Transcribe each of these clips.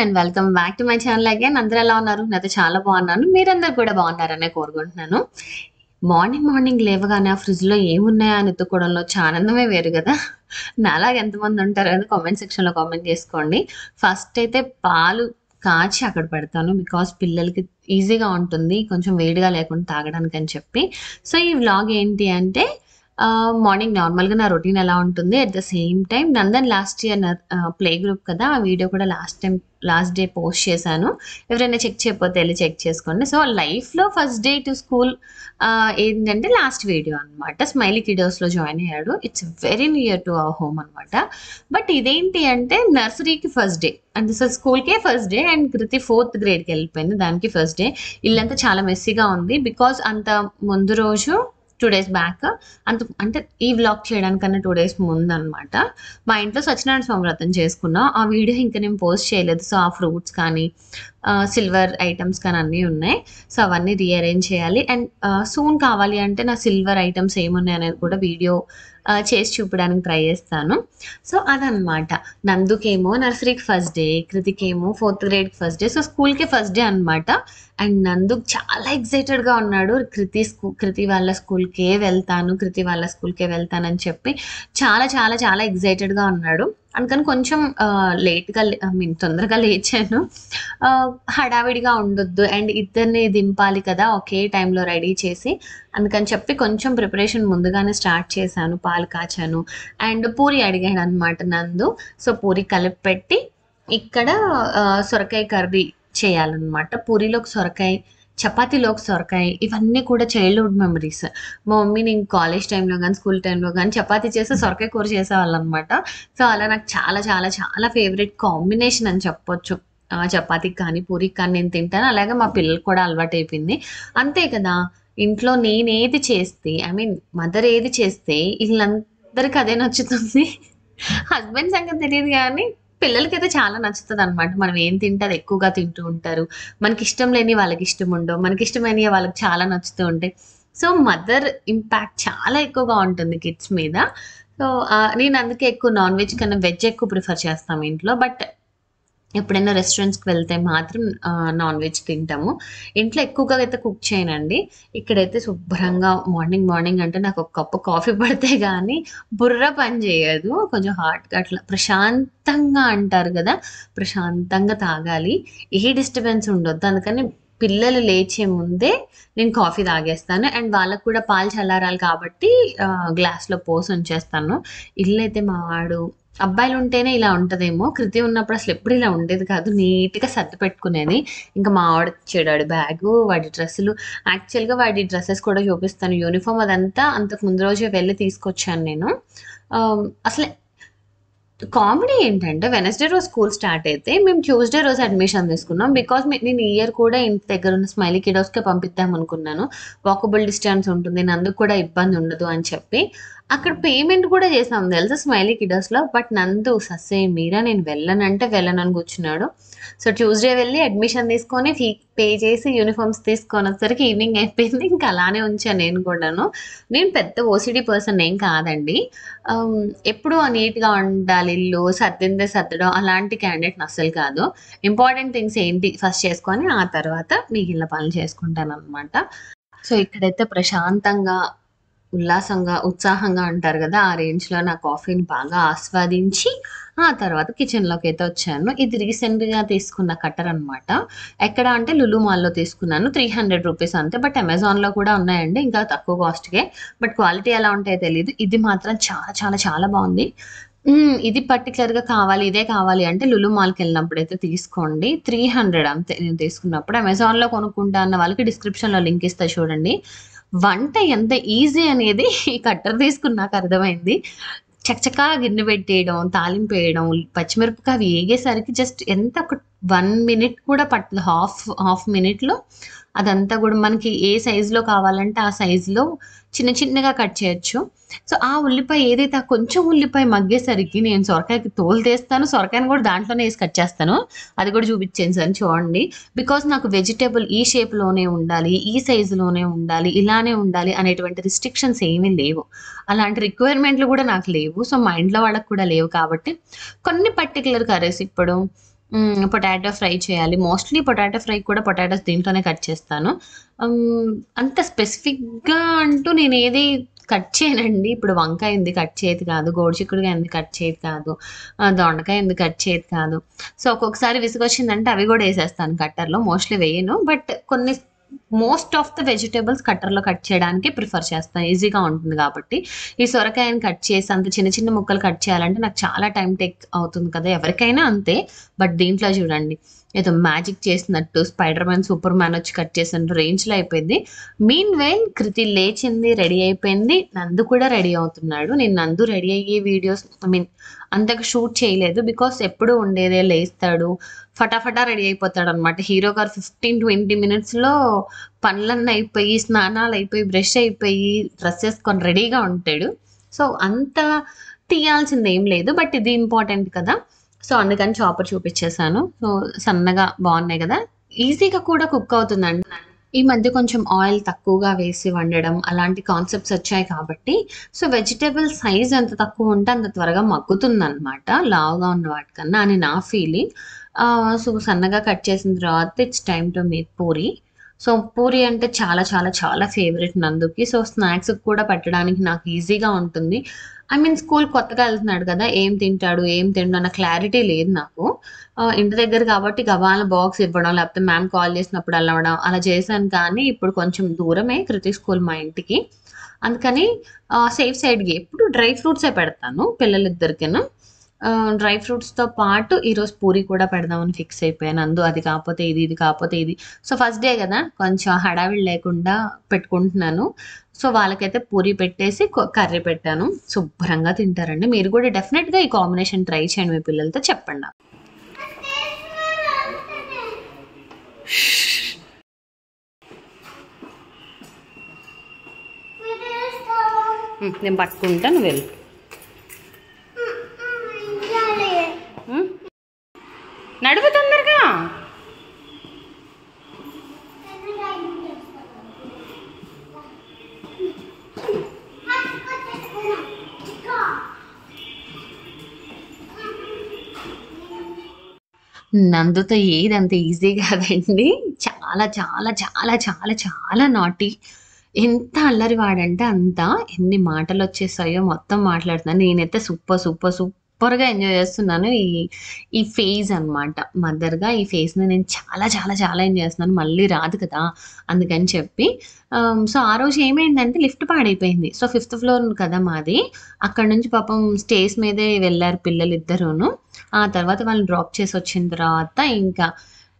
And welcome back to my channel again. అందరూ ఎలా ఉన్నారు? నేనైతే చాలా బాగున్నాను. మీరందరూ కూడా బాగున్నారనే కోరుకుంటున్నాను. మార్నింగ్ లేవగానే ఆ ఫ్రిడ్జ్‌లో ఏమున్నాయా అని ఎత్తుకోవడంలో ఆనందమే వేరు గదా! నాలాగా ఎంతమంది ఉంటారో అని కామెంట్ సెక్షన్‌లో కామెంట్ చేసుకోండి. ఫస్ట్ అయితే పాలు కాచి అక్కడ పెడతాను. బికాజ్ పిల్లలకి ఈజీగా ఉంటుంది. కొంచెం వేడిగా లేకుండా తాగడానికని చెప్పి. సో, ఈ వ్లాగ్ ఏంటి అంటే మార్నింగ్ నార్మల్‌గా నా రొటీన్ ఎలా ఉంటుంది. At the same time Nandan last year play group కదా! ఆ వీడియో కూడా లాస్ట్ డే పోస్ట్ చేశాను. ఎవరైనా చెక్ చేయకపోతే ఎళ్లి చెక్ చేసుకోండి. సో, లైఫ్‌లో ఫస్ట్ డే టు స్కూల్ ఏంటంటే లాస్ట్ వీడియో అనమాట. స్మైలీ కిడ్డోస్‌లో జాయిన్ అయ్యాడు. It's very near to our home అనమాట. బట్ ఇదేంటి అంటే నర్సరీకి ఫస్ట్ డే. అంటే సో, స్కూల్‌కే ఫస్ట్ డే అండ్ కృతి 4థ్ గ్రేడ్‌కెళ్ళిపోయింది. దానికి ఫస్ట్ డే. ఇల్లంతా చాలా మెస్సీగా ఉంది. బికాజ్ అంత ముందు రోజు 2 డేస్ బ్యాక్ అంటే ఈ వ్లాగ్ చేయడానికన్నా 2 డేస్ ముందనమాట. మా ఇంట్లో సత్యనారాయణ స్వామి వ్రతం చేసుకున్నాం. ఆ వీడియో ఇంకా నేను పోస్ట్ చేయలేదు. సో, ఆ ఫ్రూట్స్ కానీ, సిల్వర్ ఐటెమ్స్ కానీ అన్నీ ఉన్నాయి. సో, అవన్నీ రీఅరేంజ్ చేయాలి. అండ్ సూన్ కావాలి అంటే నా సిల్వర్ ఐటెమ్స్ ఏమున్నాయనేది కూడా వీడియో చేసి చూపడానికి ట్రై చేస్తాను. సో, అదనమాట. నందుకేమో నర్సరీకి ఫస్ట్ డే, కృతికేమో 4థ్ గ్రేడ్‌కి ఫస్ట్ డే. సో, స్కూల్‌కే ఫస్ట్ డే అనమాట. అండ్ నందు చాలా ఎక్సైటెడ్‌గా ఉన్నాడు. కృతి వాళ్ళ స్కూల్‌కే వెళ్తాను, కృతి వాళ్ళ స్కూల్‌కే వెళ్తానని చెప్పి చాలా చాలా చాలా ఎక్సైటెడ్‌గా ఉన్నాడు. అందుకని కొంచెం లేట్‌గా తొందరగా లేచాను. హడావిడిగా ఉండొద్దు అండ్ ఇద్దరిని దింపాలి కదా! ఒకే టైంలో రెడీ చేసి. అందుకని చెప్పి కొంచెం ప్రిపరేషన్ ముందుగానే స్టార్ట్ చేశాను. పాలు కాచాను. అండ్ పూరి అడిగాడనమాట నందు. సో, పూరి కలిపి పెట్టి ఇక్కడ సొరకాయ కర్రీ చేయాలనమాట. పూరీలోకి సొరకాయ, చపాతీలోకి సొరకాయ ఇవన్నీ కూడా చైల్డ్‌హుడ్ మెమరీస్. మా మమ్మీ నేను కాలేజ్ టైంలో గానీ, స్కూల్ టైంలో గానీ చపాతీ చేస్తే సొరకాయ కూర చేసేవాళ్ళనమాట. సో, అలా నాకు చాలా చాలా చాలా ఫేవరెట్ కాంబినేషన్ అని చెప్పొచ్చు. చపాతీకి కానీ, పూరికి కానీ నేను తింటాను. అలాగే మా పిల్లలకి కూడా అలవాటయిపోయింది. అంతే కదా! ఇంట్లో నేనేది చేస్తే మదర్ ఏది చేస్తే ఈళ్ళందరికి అదే నచ్చుతుంది. హస్బెండ్ సంగతి తెలీదు గానీ పిల్లలకైతే చాలా నచ్చుతదనమాట. మనం ఏం తింటే అది ఎక్కువగా తింటూ ఉంటారు. మనకిష్టం లేనివి వాళ్ళకిష్టం ఉండవు. మనకిష్టమైనవి వాళ్ళకి చాలా నచ్చుతూ ఉంటాయి. సో, మదర్ ఇంపాక్ట్ చాలా ఎక్కువగా ఉంటుంది కిడ్స్ మీద. సో, నేను అందుకే ఎక్కువ నాన్ వెజ్ కన్నా వెజ్ ఎక్కువ ప్రిఫర్ చేస్తాం ఇంట్లో. బట్ ఎప్పుడైనా రెస్టారెంట్స్‌కి వెళ్తే మాత్రం నాన్ వెజ్ తింటాము. ఇంట్లో ఎక్కువగా అయితే కుక్ చేయనండి. ఇక్కడైతే శుభ్రంగా మార్నింగ్ అంటే నాకు ఒక కప్పు కాఫీ పడితే గానీ బుర్ర పని చేయదు. కొంచెం హాట్‌గా అట్లా ప్రశాంతంగా అంటారు గదా! ప్రశాంతంగా తాగాలి. ఏ డిస్టర్బెన్స్ ఉండొద్దు. అందుకని పిల్లలు లేచే ముందే నేను కాఫీ తాగేస్తాను. అండ్ వాళ్ళకి కూడా పాలు చల్లారాలి కాబట్టి గ్లాస్‌లో పోసి ఉంచేస్తాను. ఇల్లయితే మా వాడు అబ్బాయిలుంటేనే ఇలా ఉంటదేమో! కృతి ఉన్నప్పుడు అసలెప్పుడు ఇలా ఉండేది కాదు. నీట్‌గా సర్ది పెట్టుకునేది. ఇంకా మా వాడిచ్చాడు వాడి బ్యాగు, వాడి డ్రెస్సులు. యాక్చువల్‌గా వాడి డ్రెసెస్ కూడా చూపిస్తాను. యూనిఫార్మ్ అదంతా అంతకు ముందు రోజే వెళ్లి తీసుకొచ్చాను నేను. అసలే కామెడీ ఏంటంటే వెడ్నెస్‌డే రోజు స్కూల్ స్టార్ట్ అయితే మేము ట్యూస్‌డే రోజు అడ్మిషన్ తీసుకున్నాం. బికాజ్ నేను ఈ ఇయర్ కూడా ఇంటి దగ్గర ఉన్న స్మైలీ కిడ్డోస్‌కే పంపిద్దాం అనుకున్నాను. వాకబుల్ డిస్టెన్స్ ఉంటుంది. నందుకు కూడా ఇబ్బంది ఉండదు అని చెప్పి. అక్కడ పేమెంట్ కూడా చేసాం తెలుసా స్మైలీ కిడ్డోస్‌లో. బట్ నందు ససేమిరా నేను వెళ్ళనంటే వెళ్ళనని కూర్చున్నాడు. సో, ట్యూస్‌డే వెళ్ళి అడ్మిషన్ తీసుకొని పే చేసి యూనిఫార్మ్స్ తీసుకొనొచ్చేసరికి ఈవినింగ్ అయిపోయింది. ఇంకా అలానే ఉంచాను నేను కూడాను. నేను పెద్ద ఓసీడీ పర్సన్ ఏం కాదండి. ఆహ్, ఎప్పుడూ నీట్‌గా ఉండాలి ఇల్లు. సర్దిందే సర్దడం అలాంటి క్యాండిడేట్‌ని అస్సలు కాదు. ఇంపార్టెంట్ థింగ్స్ ఏంటి ఫస్ట్ చేసుకొని ఆ తర్వాత మిగిలిన పనులు చేసుకుంటాననమాట. సో, ఇక్కడైతే ప్రశాంతంగా, ఉల్లాసంగా, ఉత్సాహంగా అంటారు గదా! ఆ రేంజ్‌లో నా కాఫీని బాగా ఆస్వాదించి ఆ తర్వాత కిచెన్‌లోకైతే వచ్చాను. ఇది రీసెంట్‌గా తీసుకున్న కట్టరనమాట. ఎక్కడ అంటే లులు మాల్‌లో తీసుకున్నాను. రూ. 300 అంతే. బట్ అమెజాన్‌లో కూడా ఉన్నాయండి. ఇంకా తక్కువ కాస్ట్‌కే. బట్ క్వాలిటీ ఎలా ఉంటాయో తెలీదు. ఇది మాత్రం చాలా చాలా చాలా బావుంది. ఇది పర్టిక్యులర్‌గా కావాలి, ఇదే కావాలి అంటే లులు మాల్‌కెళ్ళినప్పుడైతే తీసుకోండి. 300 అంతే నేను తీసుకున్నప్పుడు. అమెజాన్‌లో కొనుక్కుంటా అన్న వాళ్ళకి డిస్క్రిప్షన్‌లో లింక్ ఇస్తా చూడండి. వంట ఎంత ఈజీ అనేది ఈ కట్టర్ తీసుకున్నాక అర్థమైంది. చకచకా గిన్నె పెట్టేయడం, తాలింపేయడం, పచ్చిమిరపకాయ అవి ఏగేసరికి జస్ట్ ఎంత ఒక 1 మినిట్ కూడా పట్టదు. హాఫ్ మినిట్‌లో అదంతా గూడా మనకి ఏ సైజులో కావాలంటే ఆ సైజులో చిన్న చిన్నగా కట్ చేయొచ్చు. సో, ఆ ఉల్లిపాయ ఏదైతే ఆ కొంచెం ఉల్లిపాయ మగ్గేసరికి నేను సొరకాయకి తోలు తీస్తాను. సొరకాయని గూడా దాంట్లోనే ఏసి కట్ చేస్తాను. అది గూడా చూపిచ్చేసాను చూడండి. బికాజ్ నాకు వెజిటబుల్ ఈ షేప్‌లోనే ఉండాలి, ఈ సైజులోనే ఉండాలి, ఇలానే ఉండాలి అనేటువంటి రిస్ట్రిక్షన్స్ ఏమీ లేవు. అలాంటి రిక్వైర్మెంట్‌లు గూడా నాకు లేవు. సో, మా ఇంట్లో వాళ్ళకి కూడా లేవు కాబట్టి కొన్ని పర్టిక్యులర్ కర్రీస్ ఇప్పుడు పొటాటో ఫ్రై చేయాలి. మోస్ట్‌లీ పొటాటో ఫ్రై కూడా పొటాటోస్ దీంట్లోనే కట్ చేస్తాను. అంత స్పెసిఫిక్‌గా అంటూ నేనేది కట్ చేయనండి. ఇప్పుడు వంకాయ ఉంది కట్ చేయేది కాదు. గోరుచిక్కుడుకాయ ఉంది కట్ చేయేది కాదు. దొండకాయ ఉంది కట్ చేయేది కాదు. సో, ఒక్కొక్కసారి విసుగొచ్చిందంటే అవి గూడా ఏసేస్తాను కట్టర్‌లో. మోస్ట్‌లీ వేయను. బట్ కొన్ని మోస్ట్ ఆఫ్ ద వెజిటబుల్స్ కట్టర్‌లో కట్ చేయడానికి ప్రిఫర్ చేస్తాను. ఈజీగా ఉంటుంది కాబట్టి. ఈ సొరకాయని కట్ చేసి అంత చిన్న చిన్న ముక్కలు కట్ చేయాలంటే నాకు చాలా టైమ్ టేక్ అవుతుంది కదా! ఎవరికైనా అంతే. బట్ దీంట్లో చూడండి ఏదో మ్యాజిక్ చేసినట్టు స్పైడర్ మ్యాన్, సూపర్ మ్యాన్ వచ్చి కట్ చేసినట్టు రేంజ్‌లో అయిపోయింది. మీన్ వైల్ కృతి లేచింది, రెడీ అయిపోయింది. నందు కూడా రెడీ అవుతున్నాడు. నేను నందు రెడీ అయ్యే వీడియోస్ అంతగా షూట్ చేయలేదు. బికాజ్ ఎప్పుడు ఉండేదే లేస్తాడు. ఫటాఫటా రెడీ అయిపోతాడనమాట. హీరో గారు 15-20 మినిట్స్‌లో పనులన్నీ అయిపోయి, స్నానాలు అయిపోయి, బ్రష్ అయిపోయి, డ్రెస్ ఏసుకొని రెడీగా ఉంటాడు. సో, అంత తీయాల్సిందేం లేదు. బట్ ఇది ఇంపార్టెంట్ కదా! సో, అందుకని చాపర్ చూపిచ్చేసాను. సో, సన్నగా బావున్నాయి గదా! ఈజీగా కూడా కుక్ అవుతుందండి. ఈ మధ్య కొంచెం ఆయిల్ తక్కువగా వేసి వండడం అలాంటి కాన్సెప్ట్స్ వచ్చాయి కాబట్టి, సో, వెజిటబుల్ సైజ్ ఎంత తక్కువ ఉంటే అంత త్వరగా మగ్గుతుందనమాట. లావుగా ఉన్న వాటికన్నా అని నా ఫీలింగ్. సో, సన్నగా కట్ చేసిన తర్వాత it's time to make puri. So, puri అంటే చాలా చాలా చాలా ఫేవరెట్ నందుకి. సో, స్నాక్స్‌కి కూడా పెట్టడానికి నాకు ఈజీగా ఉంటుంది. స్కూల్ కొత్తగా ఎళ్తున్నాడు కదా! ఏం తింటాడు, ఏం తినడు అన్న క్లారిటీ లేదు నాకు. ఇంటి దగ్గర కాబట్టి గబాల్న బాక్స్ ఇవ్వడం, లేకపోతే మ్యామ్ కాల్ చేసినప్పుడు ఎళ్ళవడం అలా చేశాను కానీ, ఇప్పుడు కొంచెం దూరమే కృతి స్కూల్ మా ఇంటికి. అందుకని సేఫ్ సైడ్‌కి ఎప్పుడు డ్రై ఫ్రూట్సే పెడతాను పిల్లలిద్దరికిను. డ్రై ఫ్రూట్స్‌తో పాటు ఈరోజు పూరి కూడా పెడదామని ఫిక్స్ అయిపోయాను. నందు అది కాపోతే ఇది, ఇది కాపోతే ఇది. సో, ఫస్ట్ డే గదా! కొంచెం హడావిడి లేకుండా పెట్టుకుంటున్నాను. సో, వాళ్ళకైతే పూరి పెట్టేసి కర్రీ పెట్టాను. శుభ్రంగా తింటారండి. మీరు కూడా డెఫినెట్‌గా ఈ కాంబినేషన్ ట్రై చేయండి మీ పిల్లలతో చెప్పండి నాకు. నేను పట్టుకుంటా నువ్వు వెళ్ళు. నడుపు తొందరగా. నందుతో ఏదంత ఈజీ కాదండి. చాలా చాలా చాలా చాలా చాలా నాటీ. ఎంత అల్లరివాడంటే అంత. ఎన్ని మాటలొచ్చేసాయో మొత్తం మాట్లాడుతున్నాను. నేనైతే సూపర్‌గా ఎంజాయ్ చేస్తున్నాను. ఈ ఫేజ్ అనమాట. మదర్‌గా ఈ ఫేజ్‌ని నేను చాలా చాలా చాలా ఎంజాయ్ చేస్తున్నాను. మళ్ళీ రాదు కదా! అందుకని చెప్పి. సో, ఆ రోజు ఏమైందంటే లిఫ్ట్ పాడైపోయింది. సో, ఫిఫ్త్ ఫ్లోర్ కదా మాది. అక్కడి నుంచి పాపం స్టేర్స్ మీదే వెళ్లారు పిల్లలిద్దరూను. ఆ తర్వాత వాళ్ళని డ్రాప్ చేసొచ్చిన తర్వాత ఇంకా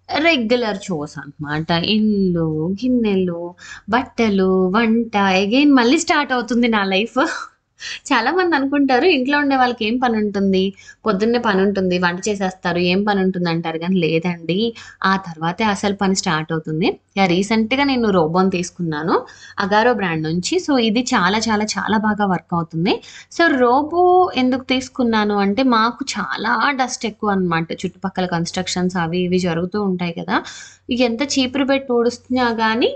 రెగ్యులర్ చోర్స్ అనమాట. ఇల్లు, గిన్నెలు, బట్టలు, వంట అగైన్ మళ్ళీ స్టార్ట్ అవుతుంది నా లైఫ్. చాలామంది అనుకుంటారు ఇంట్లో ఉండే వాళ్ళకి ఏం పనుంటుంది? పొద్దున్నే పనుంటుంది. వంట చేసేస్తారు. ఏం పనుంటుందంటారు గానీ లేదండి. ఆ తర్వాతే అసలు పని స్టార్ట్ అవుతుంది. రీసెంట్‌గా నేను రోబోని తీసుకున్నాను. అగారో బ్రాండ్ నుంచి. సో, ఇది చాలా చాలా చాలా బాగా వర్క్ అవుతుంది. సో, రోబో ఎందుకు తీసుకున్నాను అంటే మాకు చాలా డస్ట్ ఎక్కువనమాట. చుట్టుపక్కల కన్‌స్ట్రక్షన్స్ అవి ఇవి జరుగుతూ ఉంటాయి కదా! ఎంత చీపురు పెట్టి ఊడుస్తున్నా గానీ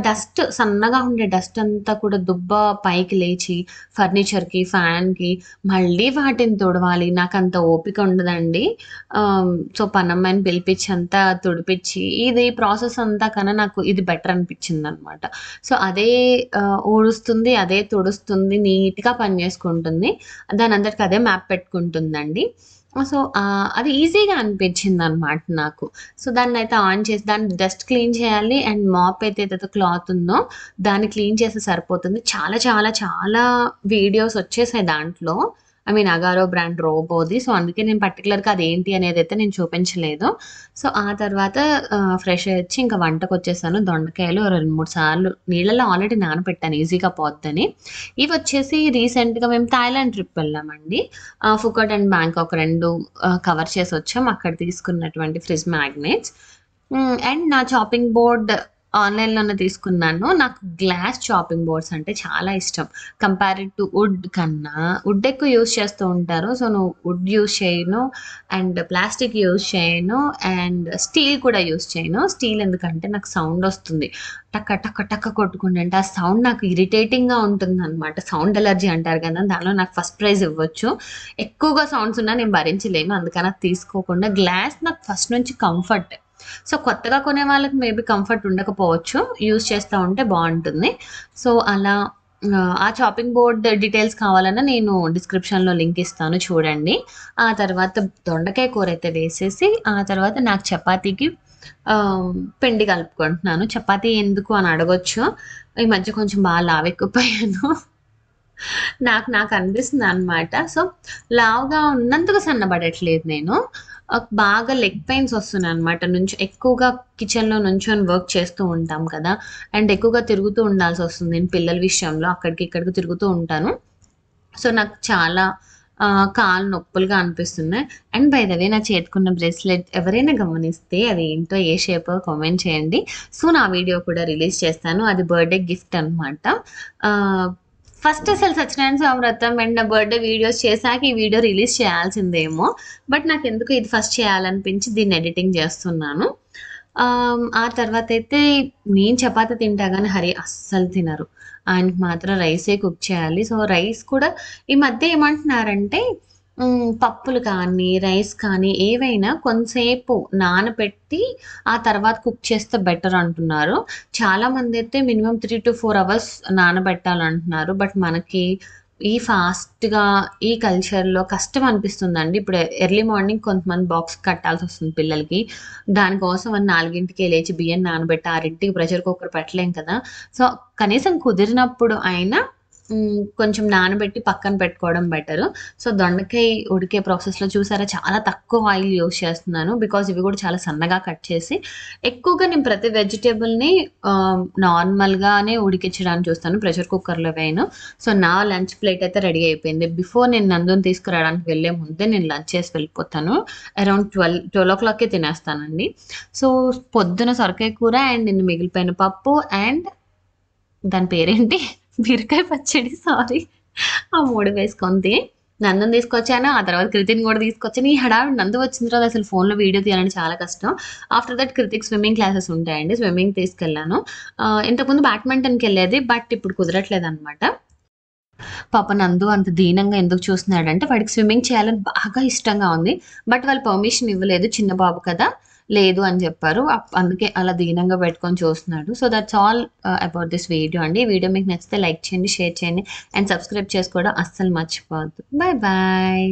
డస్ట్ సన్నగా ఉండే డస్ట్ అంతా కూడా దుబ్బ పైకి లేచి ఫర్నిచర్‌కి, ఫ్యాన్‌కి మళ్ళీ వాటిని తుడవాలి. నాకంత ఓపిక ఉండదండి. సో, పనమ్మాయిని పిలిపిచ్చి అంతా తుడిపిచ్చి ఇది ప్రాసెస్ అంతా కన్నా నాకు ఇది బెటర్ అనిపిచ్చిందనమాట. సో, అదే ఊడుస్తుంది, అదే తుడుస్తుంది, నీట్‌గా పని చేసుకుంటుంది. దానంతటికి అదే మ్యాప్ పెట్టుకుంటుందండి. సో, అది ఈజీగా అనిపించిందనమాట నాకు. సో, దాన్నయితే ఆన్ చేసి దాన్ని డస్ట్ క్లీన్ చేయాలి అండ్ మాప్ అయితే ఏదైతే క్లాత్ ఉందో దాన్ని క్లీన్ చేస్తే సరిపోతుంది. చాలా చాలా చాలా వీడియోస్ వచ్చేసాయి దాంట్లో. అగారో బ్రాండ్ రోబోది. సో, అందుకే నేను పర్టిక్యులర్‌గా అదేంటి అనేదైతే నేను చూపించలేదు. సో, ఆ తర్వాత ఫ్రెష్ అయ్యొచ్చి ఇంకా వంటకొచ్చేసాను. దొండకాయలు 2, 3 సార్లు నీళ్ళలో ఆల్రెడీ నానబెట్టాను ఈజీగా పోద్దని. ఇవొచ్చేసి రీసెంట్‌గా మేము థాయిలాండ్ ట్రిప్ వెళ్ళామండి. ఫుకోట్ అండ్ బ్యాంకాక్ 2 కవర్ చేసొచ్చాం. అక్కడ తీసుకున్నటువంటి ఫ్రిడ్జ్ మ్యాగ్నెట్స్. అండ్ నా చాపింగ్ బోర్డ్ ఆన్‌లైన్‌లోనే తీసుకున్నాను. నాకు గ్లాస్ చాపింగ్ బోర్డ్స్ అంటే చాలా ఇష్టం. కంపేర్డ్ టు వుడ్ కన్నా వుడ్ ఎక్కువ యూజ్ చేస్తూ ఉంటారు. సో, నువ్వు వుడ్ యూజ్ చేయను అండ్ ప్లాస్టిక్ యూజ్ చేయను అండ్ స్టీల్ కూడా యూజ్ చేయను. స్టీల్ ఎందుకంటే నాకు సౌండ్ వస్తుంది. టక టక టక కొట్టుకుంటుంటే ఆ సౌండ్ నాకు ఇరిటేటింగ్‌గా ఉంటుందనమాట. సౌండ్ అలర్జీ అంటారు కదా! దానిలో నాకు ఫస్ట్ ప్రైజ్ ఇవ్వచ్చు. ఎక్కువగా సౌండ్స్ ఉన్నా నేను భరించలేను. అందుకని అది తీసుకోకుండా గ్లాస్ నాకు ఫస్ట్ నుంచి కంఫర్ట్. సో, కొత్తగా కొనే వాళ్ళకి మేబీ కంఫర్ట్ ఉండకపోవచ్చు. యూజ్ చేస్తా ఉంటే బావుంటుంది. సో, అలా ఆ చాపింగ్ బోర్డ్ డీటెయిల్స్ కావాలన్నా నేను డిస్క్రిప్షన్‌లో లింక్ ఇస్తాను చూడండి. ఆ తర్వాత దొండకాయ కూరైతే వేసేసి, ఆ తర్వాత నాకు చపాతీకి ఆహ్, పిండి కలుపుకుంటున్నాను. చపాతీ ఎందుకు అని అడగొచ్చు. ఈ మధ్య కొంచెం లావెక్కిపోయాను. నాకు అనిపిస్తుందనమాట. సో, లావుగా ఉన్నందుకు సన్నబడట్లేదు నేను. బాగా లెగ్ పెయిన్స్ వస్తున్నాయనమాట. ఎక్కువగా కిచెన్‌లో నుంచొని వర్క్ చేస్తూ ఉంటాం కదా! అండ్ ఎక్కువగా తిరుగుతూ ఉండాల్సొస్తుంది. నేను పిల్లల విషయంలో అక్కడికి, ఇక్కడికి తిరుగుతూ ఉంటాను. సో, నాకు చాలా కాళ్ళు నొప్పులుగా అనిపిస్తున్నాయి. అండ్ బై ద వే నా చేతికున్న బ్రేస్లెట్ ఎవరైనా గమనిస్తే అది ఏంటో, ఏ షేపో కామెంట్ చేయండి. సూన్ ఆ వీడియో కూడా రిలీజ్ చేస్తాను. అది బర్త్‌డే గిఫ్ట్ అనమాట. ఆహ్, ఫస్ట్ అసలు సత్యనారాయణ స్వామి వ్రతం అండ్ నా బర్త్‌డే వీడియోస్ చేశాక ఈ వీడియో రిలీజ్ చేయాల్సిందేమో. బట్ నాకెందుకో ఇది ఫస్ట్ చేయాలనిపించి దీన్ని ఎడిటింగ్ చేస్తున్నాను. ఆ తర్వాతయితే నేను చపాతీ తింటా గానీ హరి అస్సలు తినరు. ఆయనకి మాత్రం రైసే కుక్ చేయాలి. సో, రైస్ కూడా ఈ మధ్య ఏమంటున్నారంటే పప్పులు కానీ, రైస్ కానీ ఏవైనా కొంతసేపు నానబెట్టి ఆ తర్వాత కుక్ చేస్తే బెటర్ అంటున్నారు. చాలామందైతే మినిమమ్ 3-4 అవర్స్ నానబెట్టాలంటున్నారు. బట్ మనకి ఈ ఫాస్ట్‌గా ఈ కల్చర్‌లో కష్టం అనిపిస్తుందండి. ఇప్పుడు ఎర్లీ మార్నింగ్ కొంతమంది బాక్స్ కట్టాల్సొస్తుంది పిల్లలకి. దానికోసం అని 4కే లేచి బియ్యం నానబెట్టి 6కి ప్రెషర్ కుక్కర్ పెట్టలేం కదా! సో, కనీసం కుదిరినప్పుడు అయినా కొంచెం నానబెట్టి పక్కన పెట్టుకోవడం బెటరు. సో, దొండకాయ ఉడికే ప్రాసెస్‌లో చూసారా చాలా తక్కువ ఆయిల్ యూజ్ చేస్తున్నాను. బికాజ్ ఇవి కూడా చాలా సన్నగా కట్ చేసి, ఎక్కువగా నేను ప్రతి వెజిటబుల్‌ని నార్మల్‌గానే ఉడికించడానికి చూస్తాను. ప్రెషర్ కుక్కర్‌లో వేయను. సో, నా లంచ్ ప్లేట్ అయితే రెడీ అయిపోయింది. బిఫోర్ నేను నందుని తీసుకురావడానికి వెళ్ళే ముందే నేను లంచ్ చేసి వెళ్ళిపోతాను. అరౌండ్ 12:00కే తినేస్తానండి. సో, పొద్దున సొరకాయ కూర అండ్ నిన్న మిగిలిపోయిన పప్పు అండ్ దాని పేరేంటి? బీరకాయ పచ్చడి సారీ. ఆ 3 వేసుకొని నందుని తీసుకొచ్చాను. ఆ తర్వాత కృతిని గూడా తీసుకొచ్చాను. ఈ హడావిడి నందు వచ్చిన తర్వాత అసలు ఫోన్‌లో వీడియో తీయాలంటే చాలా కష్టం. After that Kritik swimming classes ఉంటాయండి. స్విమ్మింగ్‌కి తీసుకెళ్ళాను. ఇంతకుముందు బ్యాడ్మింటన్‌కెళ్ళేది. బట్ ఇప్పుడు కుదరట్లేదనమాట. పాపం నందు అంత దీనంగా ఎందుకు చూస్తున్నాడంటే వాడికి స్విమ్మింగ్ చేయాలని బాగా ఇష్టంగా ఉంది. బట్ వాళ్ళు పర్మిషన్ ఇవ్వలేదు. చిన్న బాబు కదా! లేదు అని చెప్పారు. అందుకే అలా దీనంగా పెట్టుకొని చూస్తున్నాడు. So, that's all about this video అండి. ఈ వీడియో మీకు నచ్చితే లైక్ చేయండి, షేర్ చేయండి అండ్ సబ్స్క్రైబ్ చేసుకోవడం అస్సలు మర్చిపోవద్దు. Bye bye.